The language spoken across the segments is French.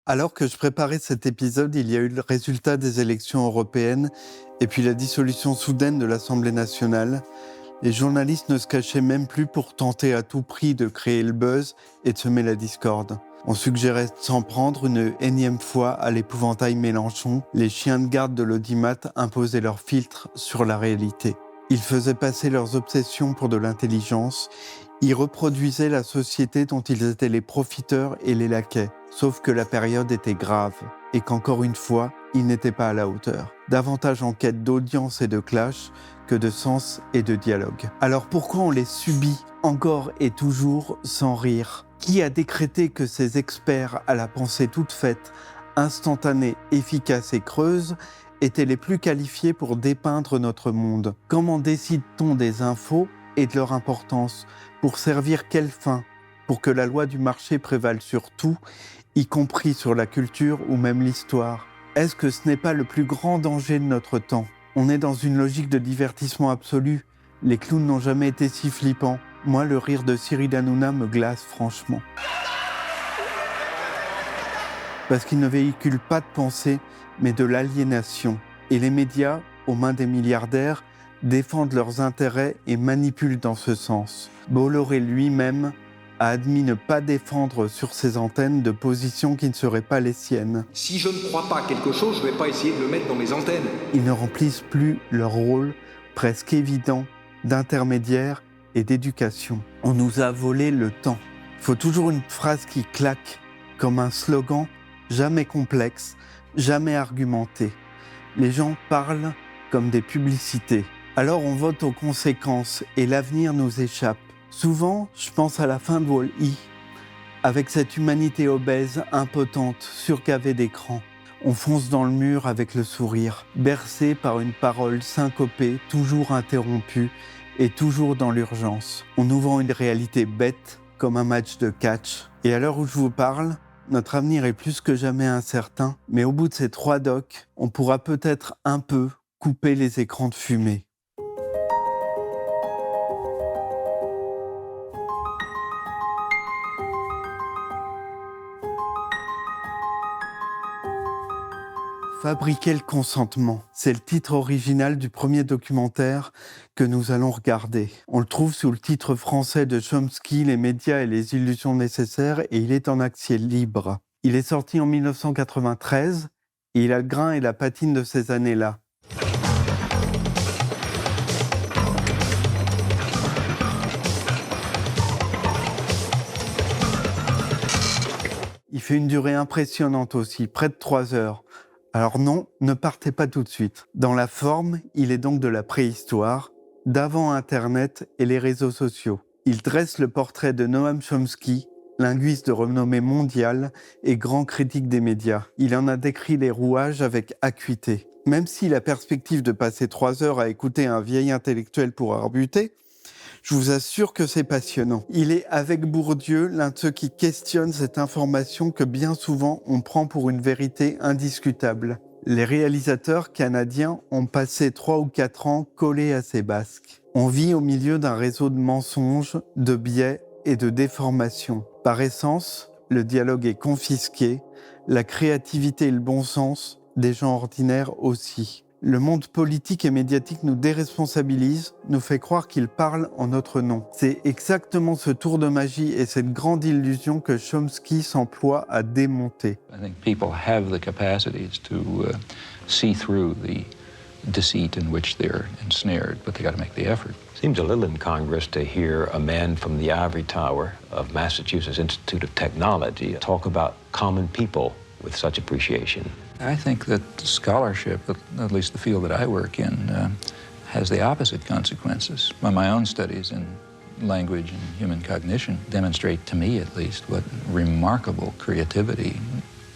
Alors que je préparais cet épisode, il y a eu le résultat des élections européennes et puis la dissolution soudaine de l'Assemblée nationale. Les journalistes ne se cachaient même plus pour tenter à tout prix de créer le buzz et de semer la discorde. On suggérait de s'en prendre une énième fois à l'épouvantail Mélenchon. Les chiens de garde de l'audimat imposaient leur filtre sur la réalité. Ils faisaient passer leurs obsessions pour de l'intelligence. Ils reproduisaient la société dont ils étaient les profiteurs et les laquais. Sauf que la période était grave et qu'encore une fois, ils n'étaient pas à la hauteur. Davantage en quête d'audience et de clash que de sens et de dialogue. Alors pourquoi on les subit encore et toujours sans rire ? Qui a décrété que ces experts à la pensée toute faite, instantanée, efficace et creuse, étaient les plus qualifiés pour dépeindre notre monde ? Comment décide-t-on des infos et de leur importance ? Pour servir quelle fin ? Pour que la loi du marché prévale sur tout, y compris sur la culture ou même l'histoire. Est-ce que ce n'est pas le plus grand danger de notre temps ? On est dans une logique de divertissement absolu. Les clowns n'ont jamais été si flippants. Moi, le rire de Cyril Hanouna me glace franchement. Parce qu'il ne véhicule pas de pensée, mais de l'aliénation. Et les médias, aux mains des milliardaires, défendent leurs intérêts et manipulent dans ce sens. Bolloré lui-même a admis ne pas défendre sur ses antennes de positions qui ne seraient pas les siennes. Si je ne crois pas à quelque chose, je ne vais pas essayer de le mettre dans mes antennes. Ils ne remplissent plus leur rôle presque évident d'intermédiaire et d'éducation. On nous a volé le temps. Il faut toujours une phrase qui claque, comme un slogan, jamais complexe, jamais argumenté. Les gens parlent comme des publicités. Alors on vote aux conséquences et l'avenir nous échappe. Souvent, je pense à la fin de Wall-E, avec cette humanité obèse, impotente, surgavée d'écran. On fonce dans le mur avec le sourire, bercé par une parole syncopée, toujours interrompue et toujours dans l'urgence. On nous vend une réalité bête, comme un match de catch. Et à l'heure où je vous parle, notre avenir est plus que jamais incertain, mais au bout de ces 3 docs, on pourra peut-être un peu couper les écrans de fumée. Fabriquer le consentement, c'est le titre original du premier documentaire que nous allons regarder. On le trouve sous le titre français de Chomsky, Les médias et les illusions nécessaires, et il est en accès libre. Il est sorti en 1993 et il a le grain et la patine de ces années-là. Il fait une durée impressionnante aussi, près de 3 heures. Alors non, ne partez pas tout de suite. Dans la forme, il est donc de la préhistoire, d'avant Internet et les réseaux sociaux. Il dresse le portrait de Noam Chomsky, linguiste de renommée mondiale et grand critique des médias. Il en a décrit les rouages avec acuité. Même si la perspective de passer 3 heures à écouter un vieil intellectuel pour arbuter, je vous assure que c'est passionnant. Il est, avec Bourdieu, l'un de ceux qui questionnent cette information que bien souvent on prend pour une vérité indiscutable. Les réalisateurs canadiens ont passé 3 ou 4 ans collés à ces basques. On vit au milieu d'un réseau de mensonges, de biais et de déformations. Par essence, le dialogue est confisqué, la créativité et le bon sens des gens ordinaires aussi. Le monde politique et médiatique nous déresponsabilise, nous fait croire qu'il parle en notre nom. C'est exactement ce tour de magie et cette grande illusion que Chomsky s'emploie à démonter. I think people have the capacities to see through the deceit in which they're ensnared, but they got to make the effort. Seems a little incongruous to hear a man from the ivory tower of Massachusetts Institute of Technology talk about common people with such appreciation. I think that scholarship, at least the field that I work in, has the opposite consequences. My own studies in language and human cognition demonstrate, to me at least, what remarkable creativity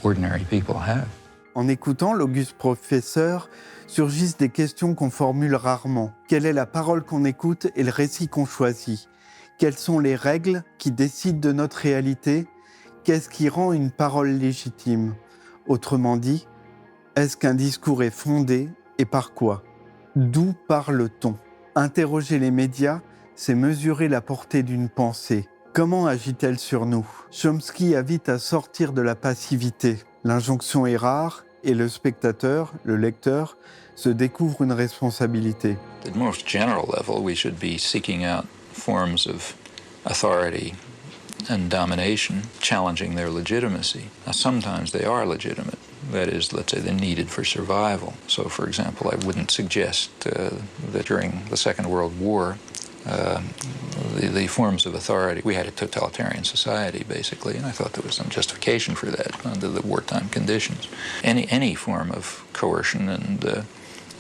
ordinary people have. En écoutant l'auguste professeur, surgissent des questions qu'on formule rarement. Quelle est la parole qu'on écoute et le récit qu'on choisit ? Quelles sont les règles qui décident de notre réalité ? Qu'est-ce qui rend une parole légitime ? Autrement dit, est-ce qu'un discours est fondé et par quoi ? D'où parle-t-on ? Interroger les médias, c'est mesurer la portée d'une pensée. Comment agit-elle sur nous ? Chomsky invite à sortir de la passivité. L'injonction est rare et le spectateur, le lecteur, se découvre une responsabilité. At the most general level, we should be seeking out forms of authority and domination, challenging their legitimacy. Now, sometimes they are legitimate. That is, let's say they're needed for survival. So, for example, I wouldn't suggest that during the Second World War, the forms of authority, we had a totalitarian society, basically, and I thought there was some justification for that under the wartime conditions. Any form of coercion and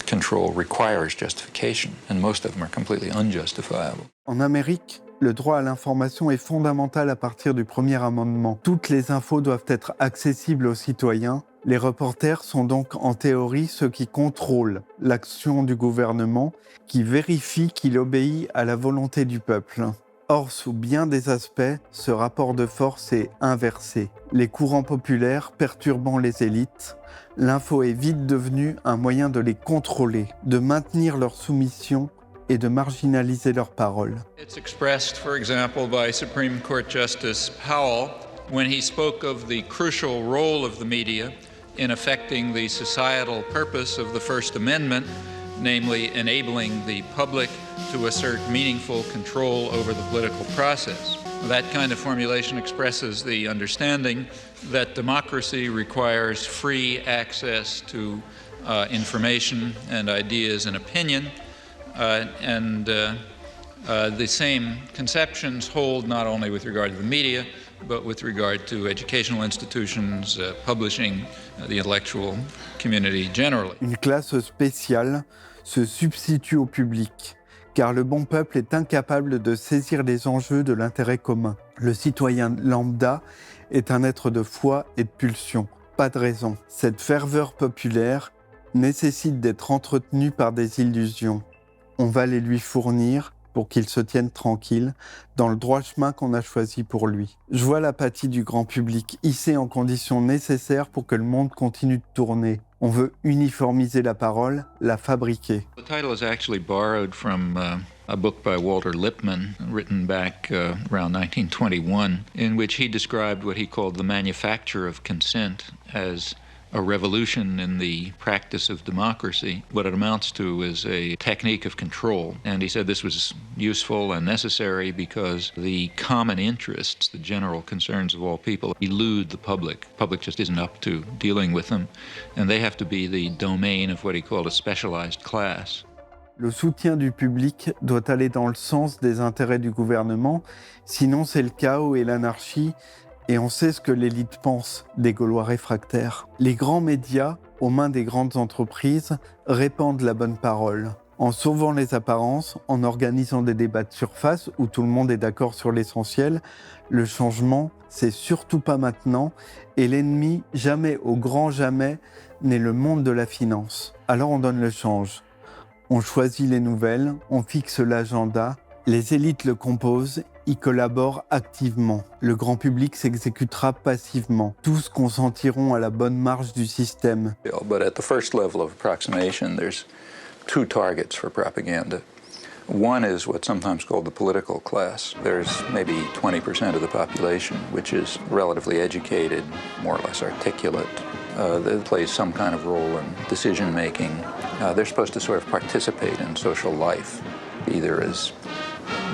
control requires justification, and most of them are completely unjustifiable. En Amérique, le droit à l'information est fondamental à partir du premier amendement. Toutes les infos doivent être accessibles aux citoyens. Les reporters sont donc en théorie ceux qui contrôlent l'action du gouvernement, qui vérifient qu'il obéit à la volonté du peuple. Or, sous bien des aspects, ce rapport de force est inversé. Les courants populaires perturbant les élites, l'info est vite devenue un moyen de les contrôler, de maintenir leur soumission et de marginaliser leurs paroles. It's expressed, for example, by Supreme Court Justice Powell when he spoke of the crucial role of the media in affecting the societal purpose of the First Amendment, namely enabling the public to assert meaningful control over the political process. That kind of formulation expresses the understanding that democracy requires free access to information and ideas and opinion, the same conceptions hold not only with regard to the media, but with regard to educational institutions, publishing, the intellectual community generally. Une classe spéciale se substitue au public, car le bon peuple est incapable de saisir les enjeux de l'intérêt commun. Le citoyen lambda est un être de foi et de pulsion, pas de raison. Cette ferveur populaire nécessite d'être entretenue par des illusions. On va les lui fournir pour qu'il se tienne tranquille dans le droit chemin qu'on a choisi pour lui. Je vois l'apathie du grand public hissée en conditions nécessaires pour que le monde continue de tourner. On veut uniformiser la parole, la fabriquer. The title is actually borrowed from a book by Walter Lippmann, written back around 1921, in which he described what he called the manufacture of consent as a revolution in the practice of democracy. What it amounts to is a technique of control. And he said this was useful and necessary because the common interests, the general concerns of all people, elude the public. The public just isn't up to dealing with them. And they have to be the domain of what he called a specialized class. Le soutien du public doit aller dans le sens des intérêts du gouvernement, sinon c'est le chaos et l'anarchie. Et on sait ce que l'élite pense des Gaulois réfractaires. Les grands médias, aux mains des grandes entreprises, répandent la bonne parole. En sauvant les apparences, en organisant des débats de surface où tout le monde est d'accord sur l'essentiel, le changement, c'est surtout pas maintenant. Et l'ennemi, jamais au grand jamais, n'est le monde de la finance. Alors on donne le change. On choisit les nouvelles, on fixe l'agenda. Les élites le composent, y collaborent activement. Le grand public s'exécutera passivement. Tous consentiront à la bonne marche du système. But at the first level of approximation, there's two targets for propaganda. One is what's sometimes called the political class. There's maybe 20% of the population, which is relatively educated, more or less articulate. That plays some kind of role in decision making. They're supposed to sort of participate in social life, either as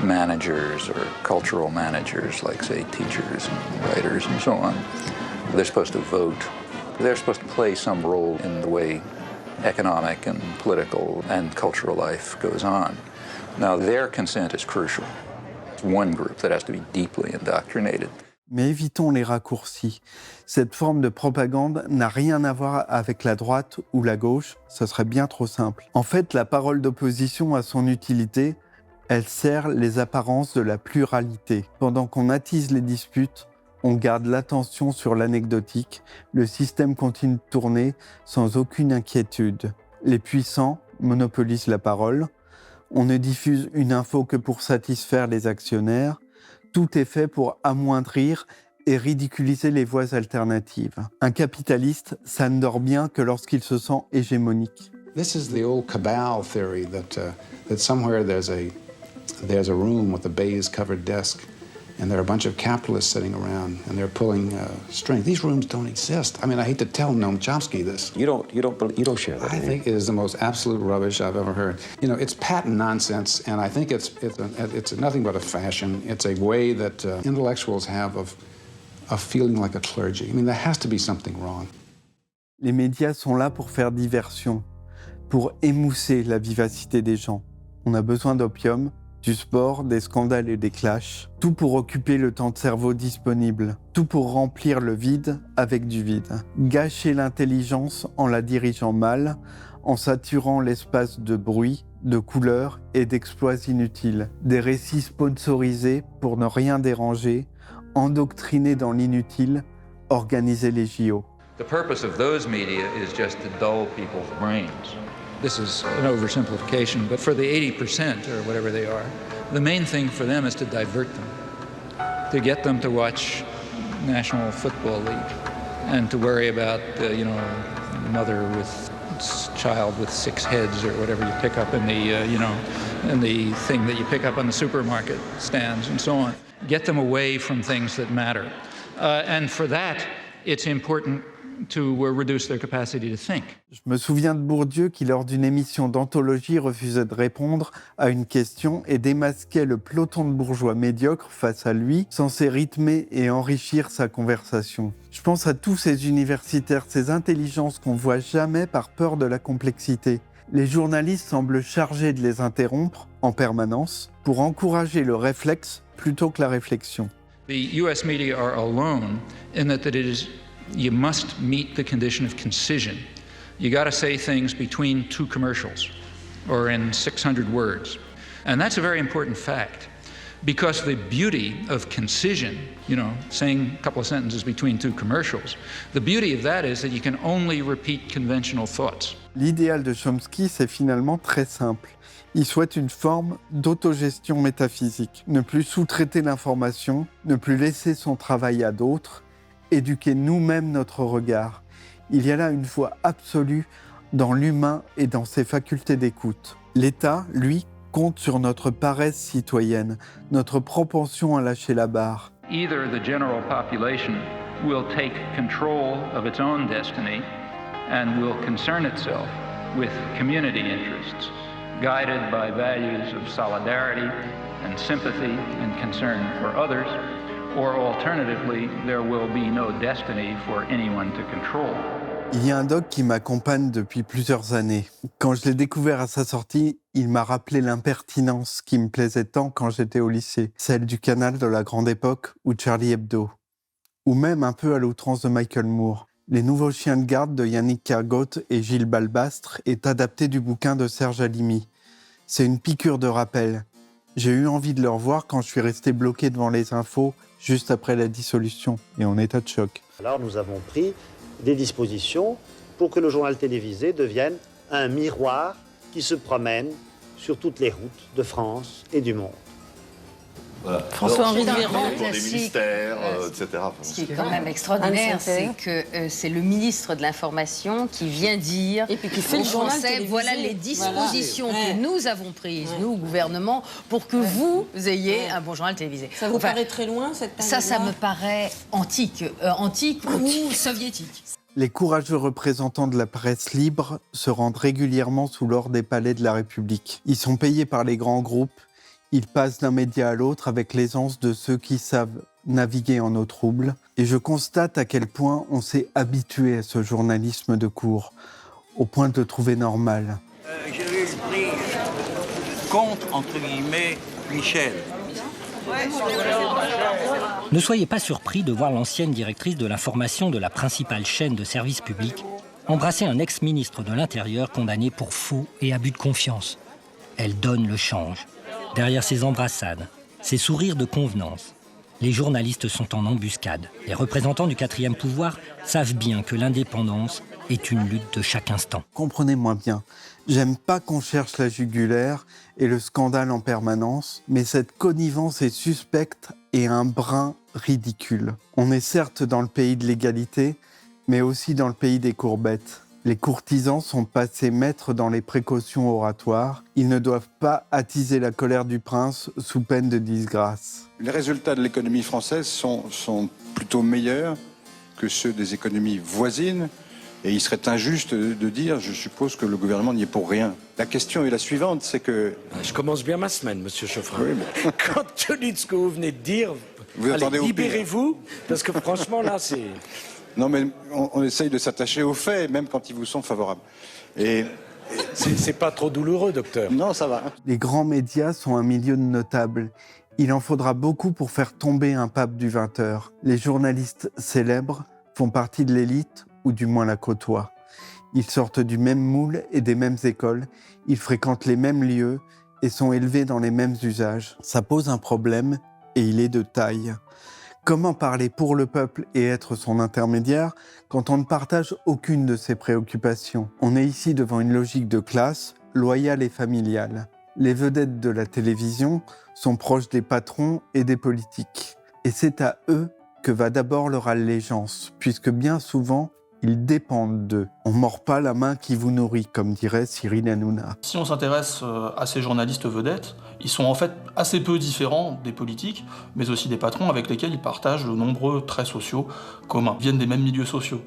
managers or cultural managers, like, say, teachers and writers and so on. They're supposed to vote. They're supposed to play some role in the way economic and political and cultural life goes on. Now, their consent is crucial. It's one group that has to be deeply indoctrinated. Mais évitons les raccourcis. Cette forme de propagande n'a rien à voir avec la droite ou la gauche, ce serait bien trop simple. En fait, la parole d'opposition a son utilité. Elle sert les apparences de la pluralité. Pendant qu'on attise les disputes, on garde l'attention sur l'anecdotique, le système continue de tourner sans aucune inquiétude. Les puissants monopolisent la parole, on ne diffuse une info que pour satisfaire les actionnaires, tout est fait pour amoindrir et ridiculiser les voies alternatives. Un capitaliste, ça ne dort bien que lorsqu'il se sent hégémonique. This is the old cabal theory that somewhere there's a room with a baize-covered desk, and there are a bunch of capitalists sitting around, and they're pulling strings. These rooms don't exist. I mean, I hate to tell Noam Chomsky this. You don't share that. I think it is the most absolute rubbish I've ever heard. You know, it's patent nonsense, and I think it's nothing but a fashion. It's a way that intellectuals have of feeling like a clergy. I mean, there has to be something wrong. Les médias sont là pour faire diversion, pour émousser la vivacité des gens. On a besoin d'opium, du sport, des scandales et des clashs, tout pour occuper le temps de cerveau disponible, tout pour remplir le vide avec du vide, gâcher l'intelligence en la dirigeant mal, en saturant l'espace de bruit, de couleurs et d'exploits inutiles, des récits sponsorisés pour ne rien déranger, endoctrinés dans l'inutile, organiser les JO. The purpose of those media is just to dull people's brains. This is an oversimplification, but for the 80% or whatever they are, the main thing for them is to divert them, to get them to watch National Football League and to worry about, mother with child with 6 heads or whatever you pick up in the thing that you pick up on the supermarket stands and so on. Get them away from things that matter. And for that, it's important to reduce their capacity to think. Je me souviens de Bourdieu qui, lors d'une émission d'anthologie, refusait de répondre à une question et démasquait le peloton de bourgeois médiocres face à lui, censé rythmer et enrichir sa conversation. Je pense à tous ces universitaires, ces intelligences qu'on voit jamais par peur de la complexité. Les journalistes semblent chargés de les interrompre en permanence pour encourager le réflexe plutôt que la réflexion. The US media are alone in that it is you must meet the condition of concision. You got to say things between 2 commercials or in 600 words. And that's a very important fact because the beauty of concision, saying a couple of sentences between 2 commercials, the beauty of that is that you can only repeat conventional thoughts. L'idéal de Chomsky, c'est finalement très simple. Il souhaite une forme d'autogestion métaphysique, ne plus sous-traiter l'information, ne plus laisser son travail à d'autres, éduquer nous-mêmes notre regard. Il y a là une foi absolue dans l'humain et dans ses facultés d'écoute. L'État, lui, compte sur notre paresse citoyenne, notre propension à lâcher la barre. Either the general population will take control of its own destiny and will concern itself with community interests, guided by values of solidarity and sympathy and concern for others, or alternatively, there will be no destiny for anyone to control. Il y a un doc qui m'accompagne depuis plusieurs années. Quand je l'ai découvert à sa sortie, il m'a rappelé l'impertinence qui me plaisait tant quand j'étais au lycée, celle du Canal de la Grande Époque ou Charlie Hebdo, ou même un peu à l'outrance de Michael Moore. Les nouveaux chiens de garde de Yannick Kergoat et Gilles Balbastre est adapté du bouquin de Serge Halimi. C'est une piqûre de rappel. J'ai eu envie de le revoir quand je suis resté bloqué devant les infos juste après la dissolution et en état de choc. Alors nous avons pris des dispositions pour que le journal télévisé devienne un miroir qui se promène sur toutes les routes de France et du monde. Voilà. François-Henri Véran, des ministères, etc. Ce qui est quand même extraordinaire, c'est que c'est le ministre de l'Information qui vient dire et puis qui fait le journal télévisé. Voilà les dispositions que nous avons prises, nous, gouvernement, pour que vous ayez un bon journal télévisé. Ça vous paraît très loin, cette période-là ? Ça me paraît antique ou soviétique. Les courageux représentants de la presse libre se rendent régulièrement sous l'or des palais de la République. Ils sont payés par les grands groupes. Ils passent d'un média à l'autre avec l'aisance de ceux qui savent naviguer en eau trouble. Et je constate à quel point on s'est habitué à ce journalisme de cour, au point de le trouver normal. J'ai eu le prix contre, entre guillemets, Michel. Ne soyez pas surpris de voir l'ancienne directrice de l'information de la principale chaîne de service public embrasser un ex-ministre de l'Intérieur condamné pour faux et abus de confiance. Elle donne le change. Derrière ces embrassades, ces sourires de convenance, les journalistes sont en embuscade. Les représentants du 4e pouvoir savent bien que l'indépendance est une lutte de chaque instant. Comprenez-moi bien, j'aime pas qu'on cherche la jugulaire et le scandale en permanence, mais cette connivence est suspecte et un brin ridicule. On est certes dans le pays de l'égalité, mais aussi dans le pays des courbettes. Les courtisans sont passés maîtres dans les précautions oratoires. Ils ne doivent pas attiser la colère du prince sous peine de disgrâce. Les résultats de l'économie française sont plutôt meilleurs que ceux des économies voisines. Et il serait injuste de dire, je suppose, que le gouvernement n'y est pour rien. La question est la suivante, c'est que... Je commence bien ma semaine, monsieur Chauffrin. Oui, mais... Compte tenu de ce que vous venez de dire, allez, libérez-vous, parce que franchement, là, c'est... Non, mais on essaye de s'attacher aux faits, même quand ils vous sont favorables. Et... C'est pas trop douloureux, docteur. Non, ça va. Les grands médias sont un milieu de notables. Il en faudra beaucoup pour faire tomber un pape du 20h. Les journalistes célèbres font partie de l'élite, ou du moins la côtoient. Ils sortent du même moule et des mêmes écoles, ils fréquentent les mêmes lieux et sont élevés dans les mêmes usages. Ça pose un problème, et il est de taille. Comment parler pour le peuple et être son intermédiaire quand on ne partage aucune de ses préoccupations ? On est ici devant une logique de classe, loyale et familiale. Les vedettes de la télévision sont proches des patrons et des politiques. Et c'est à eux que va d'abord leur allégeance, puisque bien souvent, ils dépendent d'eux. On ne mord pas la main qui vous nourrit, comme dirait Cyril Hanouna. Si on s'intéresse à ces journalistes vedettes, ils sont en fait assez peu différents des politiques, mais aussi des patrons avec lesquels ils partagent de nombreux traits sociaux communs. Ils viennent des mêmes milieux sociaux.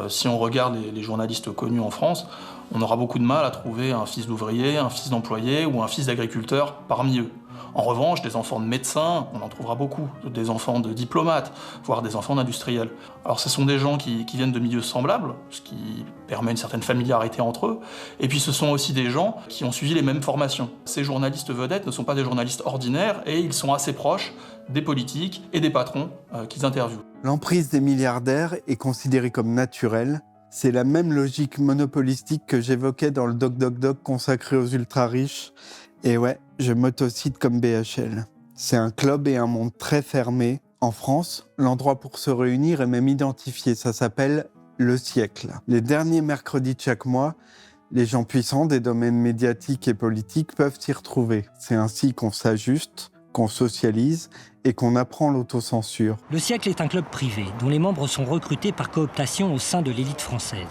Si on regarde les journalistes connus en France, on aura beaucoup de mal à trouver un fils d'ouvrier, un fils d'employé ou un fils d'agriculteur parmi eux. En revanche, des enfants de médecins, on en trouvera beaucoup, des enfants de diplomates, voire des enfants d'industriels. Alors ce sont des gens qui viennent de milieux semblables, ce qui permet une certaine familiarité entre eux, et puis ce sont aussi des gens qui ont suivi les mêmes formations. Ces journalistes vedettes ne sont pas des journalistes ordinaires et ils sont assez proches des politiques et des patrons qu'ils interviewent. L'emprise des milliardaires est considérée comme naturelle. C'est la même logique monopolistique que j'évoquais dans le Doc Doc Doc consacré aux ultra-riches. Et ouais, je m'autocite comme BHL. C'est un club et un monde très fermé. En France, l'endroit pour se réunir est même identifié. Ça s'appelle le siècle. Les derniers mercredis de chaque mois, les gens puissants des domaines médiatiques et politiques peuvent s'y retrouver. C'est ainsi qu'on s'ajuste, qu'on socialise et qu'on apprend l'autocensure. Le siècle est un club privé dont les membres sont recrutés par cooptation au sein de l'élite française.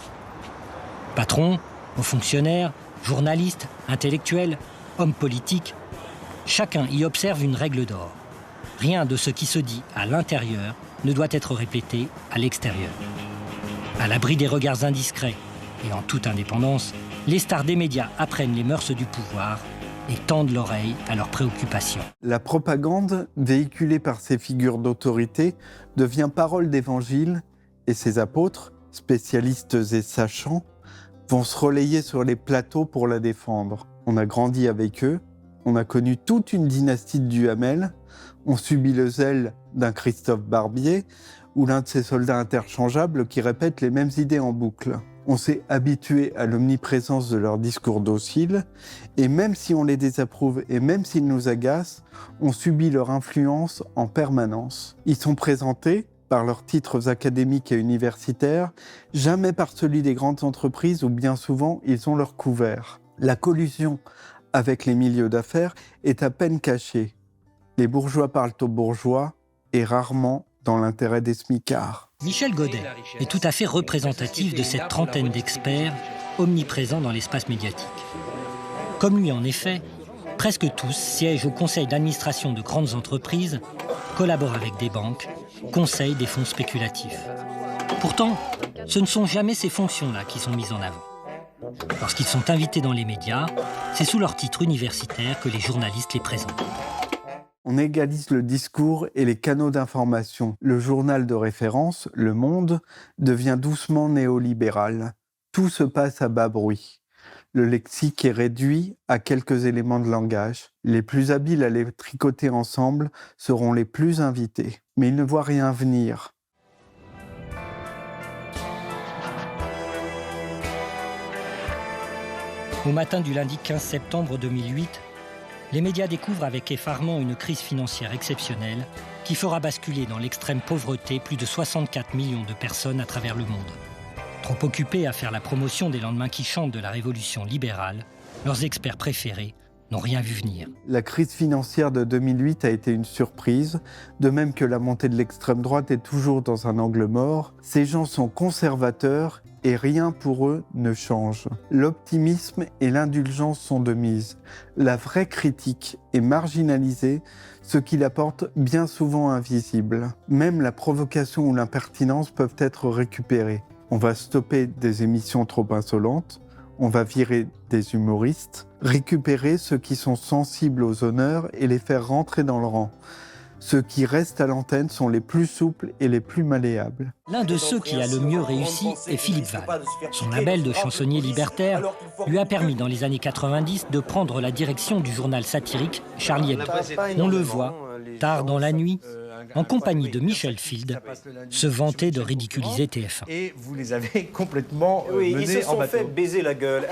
Patrons, hauts fonctionnaires, journalistes, intellectuels, hommes politiques, chacun y observe une règle d'or. Rien de ce qui se dit à l'intérieur ne doit être répété à l'extérieur. À l'abri des regards indiscrets et en toute indépendance, les stars des médias apprennent les mœurs du pouvoir et tendent l'oreille à leurs préoccupations. La propagande, véhiculée par ces figures d'autorité, devient parole d'évangile et ses apôtres, spécialistes et sachants, vont se relayer sur les plateaux pour la défendre. On a grandi avec eux, on a connu toute une dynastie de Duhamel, on subit le zèle d'un Christophe Barbier ou l'un de ces soldats interchangeables qui répètent les mêmes idées en boucle. On s'est habitué à l'omniprésence de leurs discours dociles, et même si on les désapprouve et même s'ils nous agacent, on subit leur influence en permanence. Ils sont présentés par leurs titres académiques et universitaires, jamais par celui des grandes entreprises où bien souvent ils ont leur couvert. La collusion avec les milieux d'affaires est à peine cachée. Les bourgeois parlent aux bourgeois et rarement dans l'intérêt des smicards. Michel Godet est tout à fait représentatif de cette trentaine d'experts omniprésents dans l'espace médiatique. Comme lui en effet, presque tous siègent au conseil d'administration de grandes entreprises, collaborent avec des banques, conseillent des fonds spéculatifs. Pourtant, ce ne sont jamais ces fonctions-là qui sont mises en avant. Lorsqu'ils sont invités dans les médias, c'est sous leur titre universitaire que les journalistes les présentent. On égalise le discours et les canaux d'information. Le journal de référence, Le Monde, devient doucement néolibéral. Tout se passe à bas bruit. Le lexique est réduit à quelques éléments de langage. Les plus habiles à les tricoter ensemble seront les plus invités. Mais ils ne voient rien venir. Au matin du lundi 15 septembre 2008, les médias découvrent avec effarement une crise financière exceptionnelle qui fera basculer dans l'extrême pauvreté plus de 64 millions de personnes à travers le monde. Trop occupés à faire la promotion des lendemains qui chantent de la révolution libérale, leurs experts préférés n'ont rien vu venir. La crise financière de 2008 a été une surprise, de même que la montée de l'extrême droite est toujours dans un angle mort. Ces gens sont conservateurs et rien pour eux ne change. L'optimisme et l'indulgence sont de mise. La vraie critique est marginalisée, ce qui la porte bien souvent invisible. Même la provocation ou l'impertinence peuvent être récupérées. On va stopper des émissions trop insolentes, on va virer des humoristes, récupérer ceux qui sont sensibles aux honneurs et les faire rentrer dans le rang. Ceux qui restent à l'antenne sont les plus souples et les plus malléables. L'un de ceux qui a le mieux réussi est Philippe Val. Son label de chansonnier libertaire lui a permis dans les années 90 de prendre la direction du journal satirique Charlie Hebdo. On le voit, tard dans la nuit, en compagnie de Michel Field, se vanter de ridiculiser TF1. Et vous les avez complètement menés en bateau. Ils se sont fait baiser la gueule.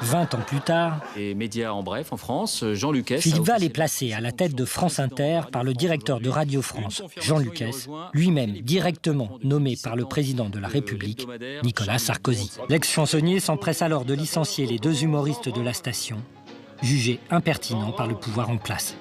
20 ans plus tard, et médias en bref, en France, Jean Lucas... Philippe Val est placé à la tête de France Inter par le directeur de Radio France, Jean Lucas, lui-même directement nommé par le président de la République, Nicolas Sarkozy. L'ex-chansonnier s'empresse alors de licencier les 2 humoristes de la station, jugés impertinents par le pouvoir en place.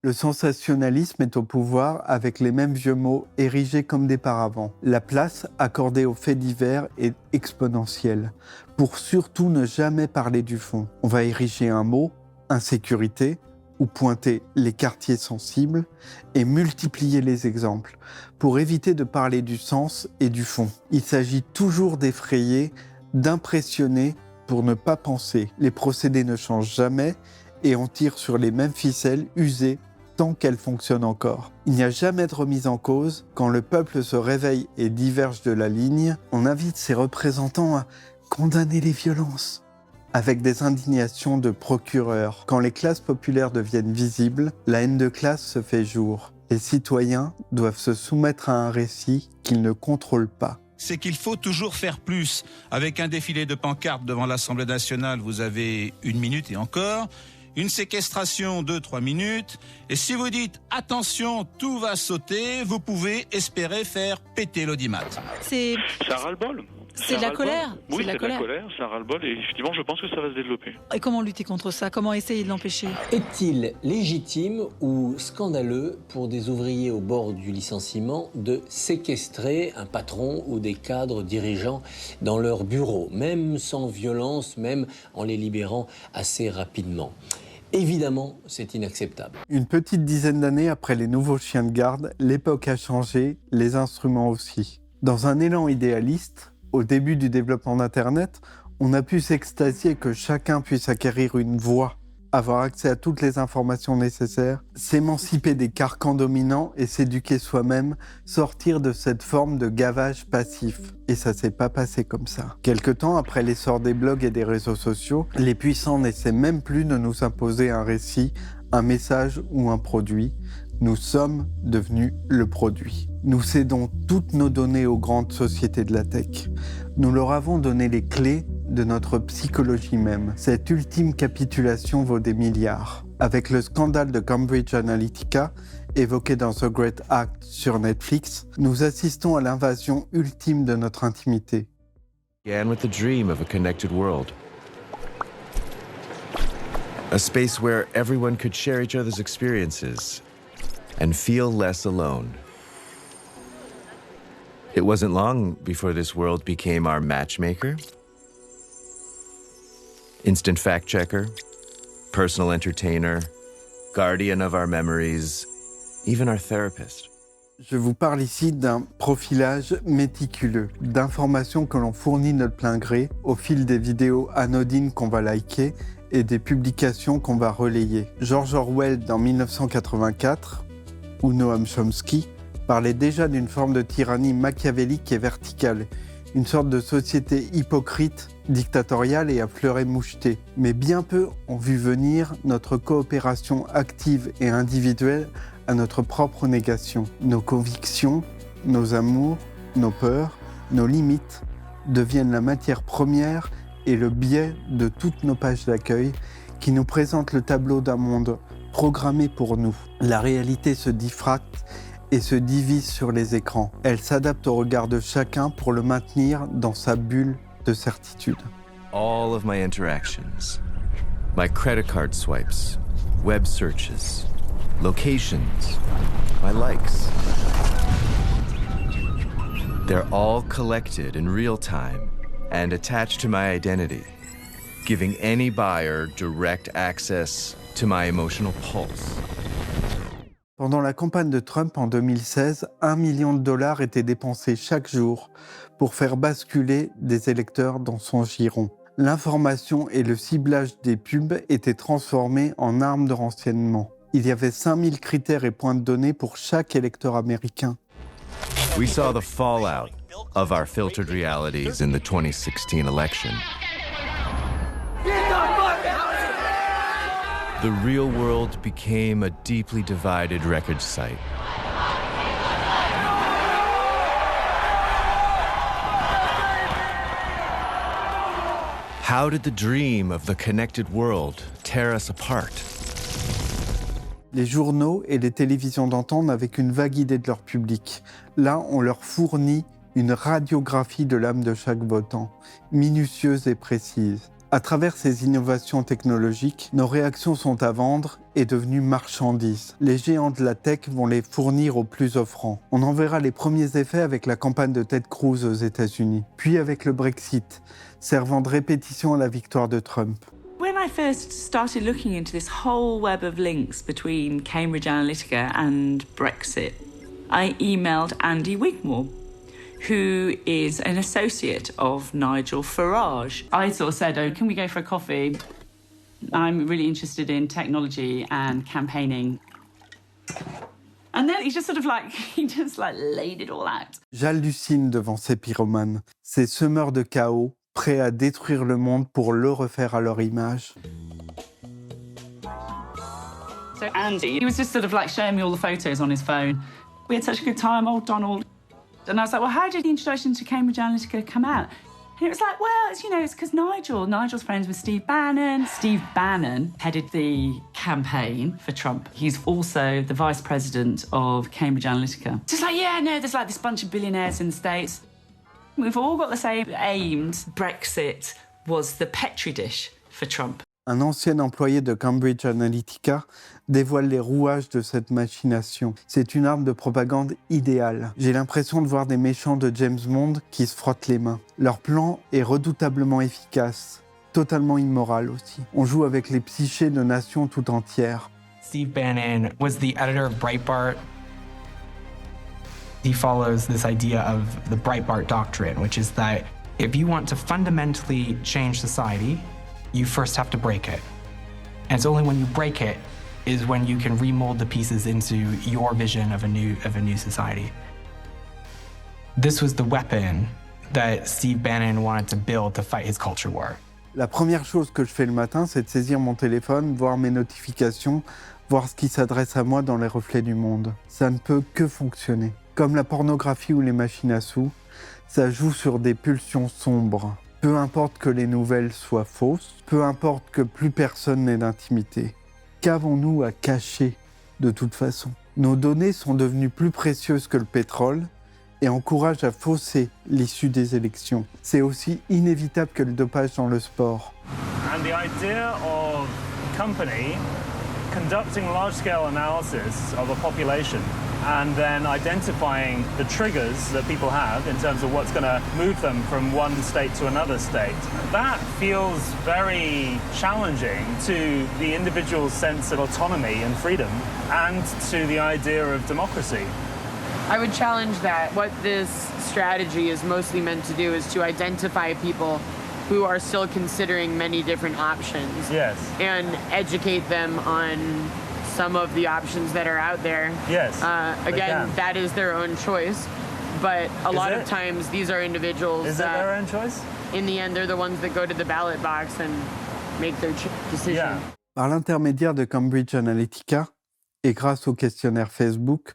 Le sensationnalisme est au pouvoir avec les mêmes vieux mots érigés comme des paravents. La place accordée aux faits divers est exponentielle, pour surtout ne jamais parler du fond. On va ériger un mot, insécurité, ou pointer les quartiers sensibles et multiplier les exemples, pour éviter de parler du sens et du fond. Il s'agit toujours d'effrayer, d'impressionner pour ne pas penser. Les procédés ne changent jamais et on tire sur les mêmes ficelles usées tant qu'elles fonctionnent encore. Il n'y a jamais de remise en cause. Quand le peuple se réveille et diverge de la ligne, on invite ses représentants à condamner les violences, avec des indignations de procureurs. Quand les classes populaires deviennent visibles, la haine de classe se fait jour. Les citoyens doivent se soumettre à un récit qu'ils ne contrôlent pas. C'est qu'il faut toujours faire plus. Avec un défilé de pancartes devant l'Assemblée nationale, vous avez 1 minute et encore. Une séquestration 2-3 minutes. Et si vous dites « attention, tout va sauter », vous pouvez espérer faire péter l'audimat. C'est un ras-le-bol. C'est de la colère. Oui, c'est de la colère, c'est un ras-le-bol et effectivement, je pense que ça va se développer. Et comment lutter contre ça? Comment essayer de l'empêcher? Est-il légitime ou scandaleux pour des ouvriers au bord du licenciement de séquestrer un patron ou des cadres dirigeants dans leur bureau, même sans violence, même en les libérant assez rapidement? Évidemment, c'est inacceptable. Une petite dizaine d'années après les nouveaux chiens de garde, l'époque a changé, les instruments aussi. Dans un élan idéaliste, au début du développement d'Internet, on a pu s'extasier que chacun puisse acquérir une voix, avoir accès à toutes les informations nécessaires, s'émanciper des carcans dominants et s'éduquer soi-même, sortir de cette forme de gavage passif. Et ça s'est pas passé comme ça. Quelque temps après l'essor des blogs et des réseaux sociaux, les puissants n'essaient même plus de nous imposer un récit, un message ou un produit. Nous sommes devenus le produit. Nous cédons toutes nos données aux grandes sociétés de la tech. Nous leur avons donné les clés de notre psychologie même. Cette ultime capitulation vaut des milliards. Avec le scandale de Cambridge Analytica, évoqué dans The Great Act sur Netflix, nous assistons à l'invasion ultime de notre intimité. Began with the dream of a connected world. A space where everyone could share each other's experiences and feel less alone. It wasn't long before this world became our matchmaker, instant fact-checker, personal entertainer, guardian of our memories, even our therapist. Je vous parle ici d'un profilage méticuleux, d'informations que l'on fournit de notre plein gré au fil des vidéos anodines qu'on va liker et des publications qu'on va relayer. George Orwell, dans 1984, ou Noam Chomsky, parlait déjà d'une forme de tyrannie machiavélique et verticale, une sorte de société hypocrite, dictatoriale et à fleuret moucheté. Mais bien peu ont vu venir notre coopération active et individuelle à notre propre négation. Nos convictions, nos amours, nos peurs, nos limites deviennent la matière première et le biais de toutes nos pages d'accueil qui nous présentent le tableau d'un monde programmé pour nous. La réalité se diffracte et se divise sur les écrans. Elle s'adapte au regard de chacun pour le maintenir dans sa bulle de certitude. All of my interactions, My credit card swipes, web searches, locations, my likes. They're all collected in real time and attached to my identity, giving any buyer direct access to my emotional pulse. Pendant la campagne de Trump en 2016, $1 million étaient dépensés chaque jour pour faire basculer des électeurs dans son giron. L'information et le ciblage des pubs étaient transformés en armes de renseignement. Il y avait 5000 critères et points de données pour chaque électeur américain. We saw the fallout of our filtered realities in the 2016 election. The real world became a deeply divided record site. How did the dream of the connected world tear us apart? Les journaux et les télévisions d'antan n'avaient qu'une vague idée de leur public. Là, on leur fournit une radiographie de l'âme de chaque votant, minutieuse et précise. À travers ces innovations technologiques, nos réactions sont à vendre et devenues marchandises. Les géants de la tech vont les fournir aux plus offrants. On en verra les premiers effets avec la campagne de Ted Cruz aux États-Unis, puis avec le Brexit, servant de répétition à la victoire de Trump. When I first started looking into this whole web of links between Cambridge Analytica and Brexit, I emailed Andy Wigmore, who is an associate of Nigel Farage. I sort of said, oh, can we go for a coffee? I'm really interested in technology and campaigning. And then he just laid it all out. J'hallucine devant ces pyromanes, ces semeurs de chaos, prêts à détruire le monde pour le refaire à leur image. So Andy, he was just showing me all the photos on his phone. We had such a good time, old Donald. And I was like, well, how did the introduction to Cambridge Analytica come out? And it was like, well, it's because Nigel's friends with Steve Bannon. Steve Bannon headed the campaign for Trump. He's also the vice president of Cambridge Analytica. So it's like, yeah, no, there's this bunch of billionaires in the States. We've all got the same aims. Brexit was the petri dish for Trump. Un ancien employé de Cambridge Analytica dévoile les rouages de cette machination. C'est une arme de propagande idéale. J'ai l'impression de voir des méchants de James Bond qui se frottent les mains. Leur plan est redoutablement efficace, totalement immoral aussi. On joue avec les psychés de nations tout entières. Steve Bannon was the editor of Breitbart. He follows this idea of the Breitbart doctrine, which is that if you want to fundamentally change society, you first have to break it. And it's only when you break it is when you can remold the pieces into your vision of a new society. This was the weapon that Steve Bannon wanted to build to fight his culture war. La première chose que je fais le matin, c'est de saisir mon téléphone, voir mes notifications, voir ce qui s'adresse à moi dans les reflets du monde. Ça ne peut que fonctionner. Comme la pornographie ou les machines à sous, ça joue sur des pulsions sombres. Peu importe que les nouvelles soient fausses, peu importe que plus personne n'ait d'intimité. Qu'avons-nous à cacher de toute façon? Nos données sont devenues plus précieuses que le pétrole et encouragent à fausser l'issue des élections. C'est aussi inévitable que le dopage dans le sport. And the idea of a company conducting large-scale analysis of a population and then identifying the triggers that people have in terms of what's going to move them from one state to another state. That feels very challenging to the individual's sense of autonomy and freedom and to the idea of democracy. I would challenge that. What this strategy is mostly meant to do is to identify people who are still considering many different options. Yes. And educate them on some of the options that are out there. Yes. Again, that is their own choice. But a lot of times these are individuals Is it their own choice? In the end, they're the ones that go to the ballot box and make their decision. Yeah. Par l'intermédiaire de Cambridge Analytica et grâce au questionnaire Facebook,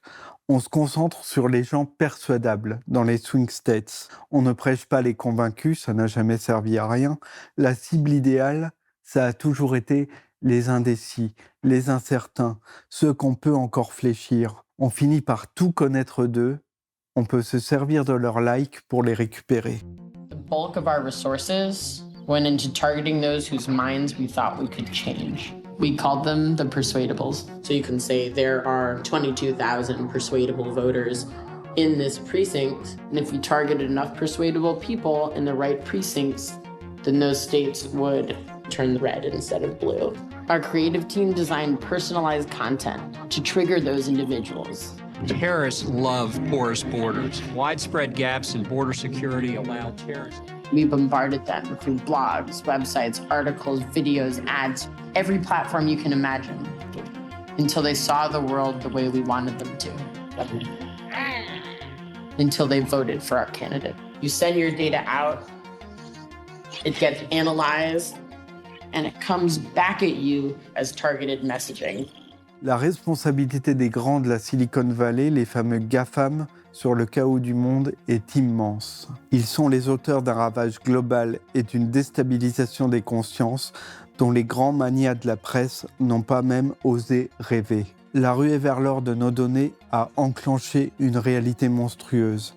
on se concentre sur les gens persuadables dans les swing states. On ne prêche pas les convaincus, ça n'a jamais servi à rien. La cible idéale, ça a toujours été les indécis, les incertains, ceux qu'on peut encore fléchir. On finit par tout connaître d'eux. On peut se servir de leurs likes pour les récupérer. The bulk of our resources went into targeting those whose minds we thought we could change. We called them the persuadables. So you can say there are 22,000 persuadable voters in this precinct, and if you targeted enough persuadable people in the right precincts, then those states would turn red instead of blue. Our creative team designed personalized content to trigger those individuals. Terrorists love porous borders. Widespread gaps in border security allow terrorists. We bombarded them through blogs, websites, articles, videos, ads, every platform you can imagine, until they saw the world the way we wanted them to. Until they voted for our candidate. You send your data out, it gets analyzed, and it comes back at you as targeted messaging. La responsabilité des grands de la Silicon Valley, les fameux GAFAM, sur le chaos du monde est immense. Ils sont les auteurs d'un ravage global et d'une déstabilisation des consciences dont les grands manias de la presse n'ont pas même osé rêver. La ruée vers l'or de nos données a enclenché une réalité monstrueuse.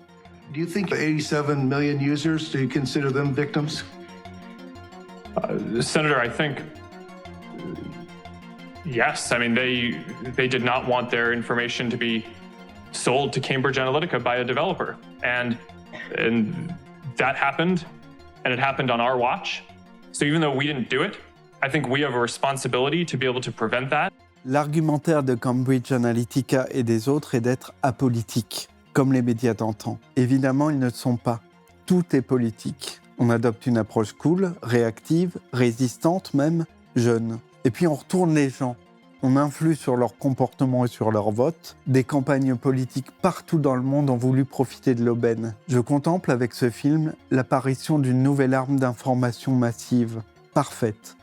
Do you think 87 million users, do you consider them victims? Senator, I think yes. I mean, they did not want their information to be sold to Cambridge Analytica by a developer, and that happened, and it happened on our watch. So even though we didn't do it, I think we have a responsibility to be able to prevent that. L'argumentaire de Cambridge Analytica et des autres est d'être apolitique, comme les médias d'antan. Évidemment, ils ne le sont pas. Tout est politique. On adopte une approche cool, réactive, résistante même, jeune. Et puis on retourne les gens. On influe sur leur comportement et sur leur vote. Des campagnes politiques partout dans le monde ont voulu profiter de l'aubaine. Je contemple avec ce film l'apparition d'une nouvelle arme d'information massive, parfaite,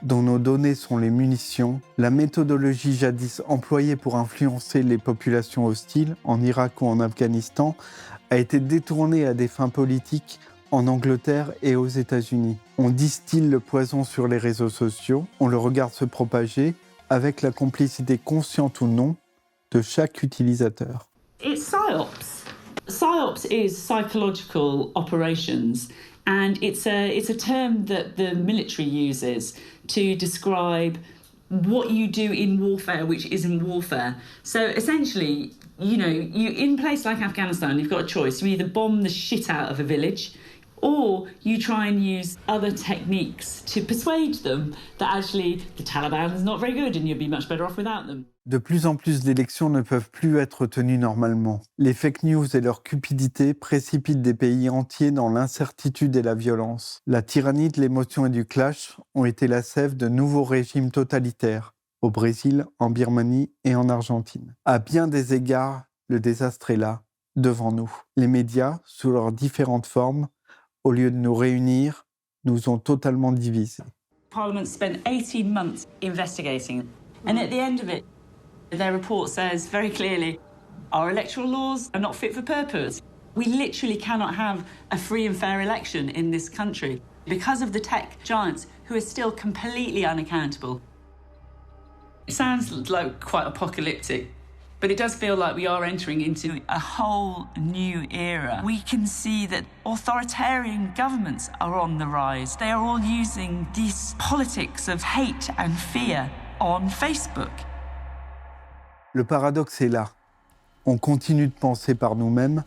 dont nos données sont les munitions. La méthodologie jadis employée pour influencer les populations hostiles, en Irak ou en Afghanistan, a été détournée à des fins politiques en Angleterre et aux États-Unis. On distille le poison sur les réseaux sociaux, on le regarde se propager avec la complicité consciente ou non de chaque utilisateur. It's PSYOPs. PSYOPs is psychological operations, and it's a term that the military uses to describe what you do in warfare which isn't warfare. So essentially, you in a place like Afghanistan, you've got a choice. You either bomb the shit out of a village, or you try and use other techniques to persuade them that actually the Taliban is not very good and you'd be much better off without them. De plus en plus d'élections ne peuvent plus être tenues normalement. Les fake news et leur cupidité précipitent des pays entiers dans l'incertitude et la violence. La tyrannie de l'émotion et du clash ont été la sève de nouveaux régimes totalitaires, au Brésil, en Birmanie et en Argentine. À bien des égards, le désastre est là, devant nous. Les médias, sous leurs différentes formes, au lieu de nous réunir, nous ont totalement divisés. Parliament spent 18 months investigating, and at the end of it, their report says very clearly, our electoral laws are not fit for purpose. We literally cannot have a free and fair election in this country because of the tech giants who are still completely unaccountable. It sounds like quite apocalyptic, but it does feel like we are entering into a whole new era. We can see that authoritarian governments are on the rise. They are all using this politics of hate and fear on Facebook. Le paradoxe est là. On continue de penser par nous-mêmes,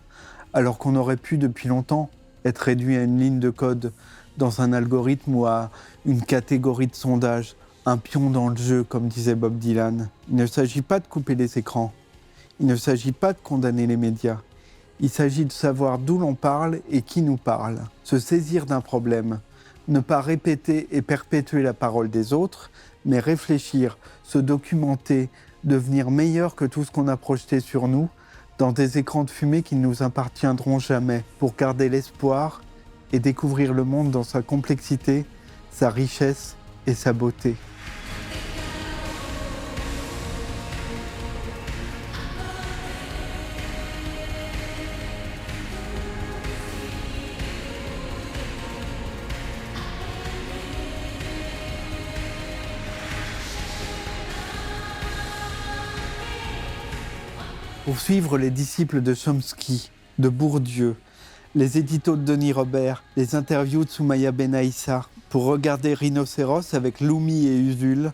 alors qu'on aurait pu depuis longtemps être réduit à une ligne de code dans un algorithme ou à une catégorie de sondage, un pion dans le jeu, comme disait Bob Dylan. Il ne s'agit pas de couper les écrans. Il ne s'agit pas de condamner les médias. Il s'agit de savoir d'où l'on parle et qui nous parle. Se saisir d'un problème. Ne pas répéter et perpétuer la parole des autres, mais réfléchir, se documenter, devenir meilleur que tout ce qu'on a projeté sur nous dans des écrans de fumée qui ne nous appartiendront jamais, pour garder l'espoir et découvrir le monde dans sa complexité, sa richesse et sa beauté. Pour suivre les disciples de Chomsky, de Bourdieu, les éditos de Denis Robert, les interviews de Soumaya Benaïssa, pour regarder Rhinocéros avec Loumi et Usul,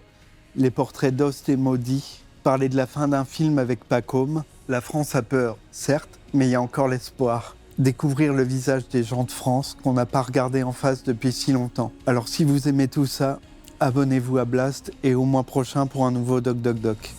les portraits d'Ost et Maudit, parler de la fin d'un film avec Pacôme. La France a peur, certes, mais il y a encore l'espoir. Découvrir le visage des gens de France qu'on n'a pas regardé en face depuis si longtemps. Alors si vous aimez tout ça, abonnez-vous à Blast et au mois prochain pour un nouveau Doc Doc Doc.